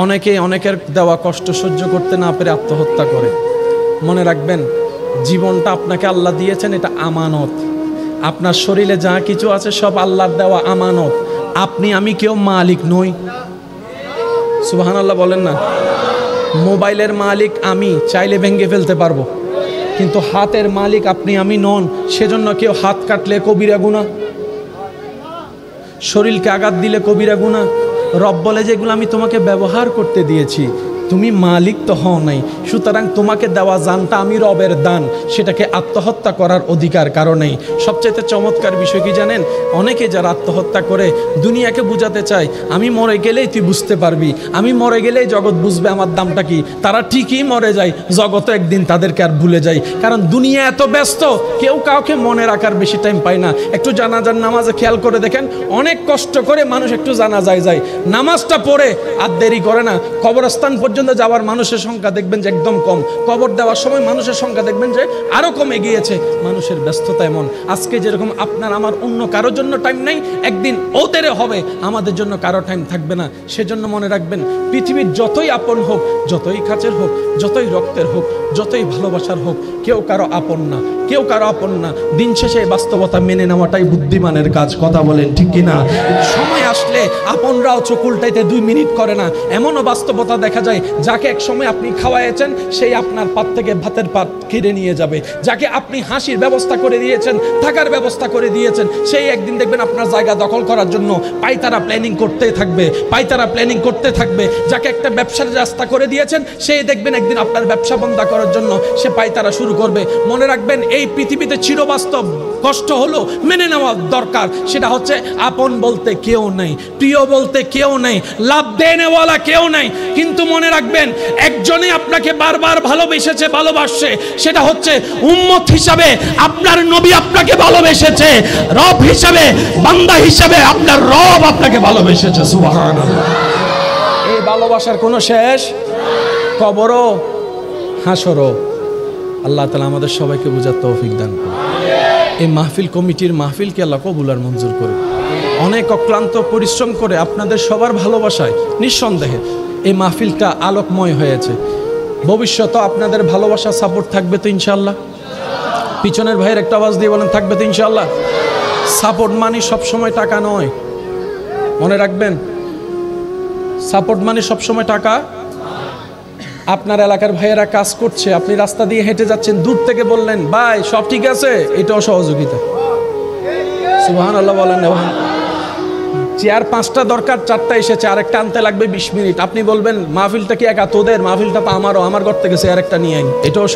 অনেকে অনেকের দেওয়া কষ্ট সহ্য করতে না পেরে আত্মহত্যা করে। মনে রাখবেন, জীবনটা আপনাকে আল্লাহ দিয়েছেন, এটা আমানত। আপনার শরীরে যা কিছু আছে সব আল্লাহর দেওয়া আমানত। আপনি আমি কেউ মালিক নই। সুবহানাল্লাহ বলেন না। মোবাইলের মালিক আমি, চাইলে ভেঙে ফেলতে পারবো, কিন্তু হাতের মালিক আপনি আমি নন। সেজন্য কেউ হাত কাটলে কবিরা গুনাহ, শরীরকে আঘাত দিলে কবিরা গুনাহ। রব বলে যে এগুলো আমি তোমাকে ব্যবহার করতে দিয়েছি, তুমি মালিক তো হও নাই। সুতরাং তোমাকে দেওয়া জানটা আমি রবের দান, সেটাকে আত্মহত্যা করার অধিকার কারো নেই। সবচেয়ে চমৎকার বিষয় কি জানেন? অনেকে যারা আত্মহত্যা করে দুনিয়াকে বুঝাতে চায় আমি মরে গেলেই তুই বুঝতে পারবি, আমি মরে গেলেই জগৎ বুঝবে আমার দামটা কি। তারা ঠিকই মরে যায়, জগৎ একদিন তাদেরকে আর ভুলে যায়। কারণ দুনিয়া এত ব্যস্ত, কেউ কাউকে মনে রাখার বেশি টাইম পায় না। একটু জানাজার নামাজে খেয়াল করে দেখেন, অনেক কষ্ট করে মানুষ একটু জানাজায় যায়, নামাজটা পড়ে আর দেরি করে না। কবরস্থান পর্যন্ত যাওয়ার মানুষের সংখ্যা দেখবেন যে একদম কম, কবর দেওয়ার সময় মানুষের সংখ্যা দেখবেন যে আরো কমে গিয়েছে। মানুষের ব্যস্ততা এমন, আজকে যেরকম আপনার আমার অন্য কারোর জন্য টাইম নেই, একদিন ওদের হবে, আমাদের জন্য কারো টাইম থাকবে না। সেজন্য মনে রাখবেন, পৃথিবীর যতই আপন হোক, যতই কাছের হোক, যতই রক্তের হোক, যতই ভালোবাসার হোক, কেউ কারো আপন না, কেউ কারো আপন না। দিন শেষে বাস্তবতা মেনে নেওয়াটাই বুদ্ধিমানের কাজ। কথা বলেন ঠিক কিনা? সময় আসলে আপনরাও চোখ উল্টাইতে 2 মিনিট করে না। এমনও বাস্তবতা দেখা যায়, যাকে এক সময় আপনি খাওয়াইছেন সেই আপনার পাত থেকে ভাতের পাত কেড়ে নিয়ে যাবে। যাকে আপনি হাসির ব্যবস্থা করে দিয়েছেন, থাকার ব্যবস্থা করে দিয়েছেন, সেই একদিন দেখবেন আপনার জায়গা দখল করার জন্য পায়তারা প্ল্যানিং করতে থাকবে, পায়তারা প্ল্যানিং করতে থাকবে। যাকে একটা ব্যবসার রাস্তা করে দিয়েছেন, সেই দেখবেন একদিন আপনার ব্যবসা বন্ধ করার জন্য সে পায়তারা শুরু করবে। মনে রাখবেন, এই পৃথিবীতে চিরবাস্তব কষ্ট হলো মেনে নেওয়া দরকার। সেটা হচ্ছে আপন বলতে কেউ নেই, প্রিয় বলতে কেউ নেই, লাভ দেনেওয়ালা কেউ নেই। কিন্তু মনে রাখবেন, একজনই আপনাকে বারবার ভালোবেসেছে, ভালোবাসছে, সেটা হচ্ছে উম্মত হিসাবে আপনার নবী আপনাকে ভালোবেসেছে, রব হিসাবে, বান্দা হিসাবে আপনার রব আপনাকে ভালোবেসেছে। সুবহানাল্লাহ। এই ভালোবাসার কোনো শেষ, কবরও হাসরও। আল্লাহ তাআলা আমাদের সবাইকে বুঝার তৌফিক দান করুন। এই মাহফিল কমিটির মাহফিলকে আল্লাহ কবুল আর মঞ্জুর করুন। অনেক অক্লান্ত পরিশ্রম করে আপনাদের সবার ভালোবাসায় নিঃসন্দেহে এই মাহফিলটা আলোকময় হয়েছে। ভবিষ্যতে আপনাদের ভালোবাসা সাপোর্ট থাকবে তো ইনশাআল্লাহ? পিছনের ভাইয়ের একটা আওয়াজ দিয়ে বলেন, থাকবে তো ইনশাআল্লাহ? সাপোর্ট মানে সবসময় টাকা নয়, মনে রাখবেন। সাপোর্ট মানে সবসময় টাকা। আপনার এলাকার ভাইয়েরা কাজ করছে, আপনি রাস্তা দিয়ে হেঁটে যাচ্ছেন, দূর থেকে বললেন ভাই সব ঠিক আছে, এটাও সহযোগিতা। সুবহানাল্লাহ বলেন। চেয়ার 5টা দরকার, 4টা এসেছে, আরেকটা আনতে লাগবে 20 মিনিট। আপনি বলবেন মাহফিলটা কি একা তোদের? মাহফিলটা তো আমারও, আমার ঘর থেকে চেয়ার একটা নিয়ে আইন, এটাও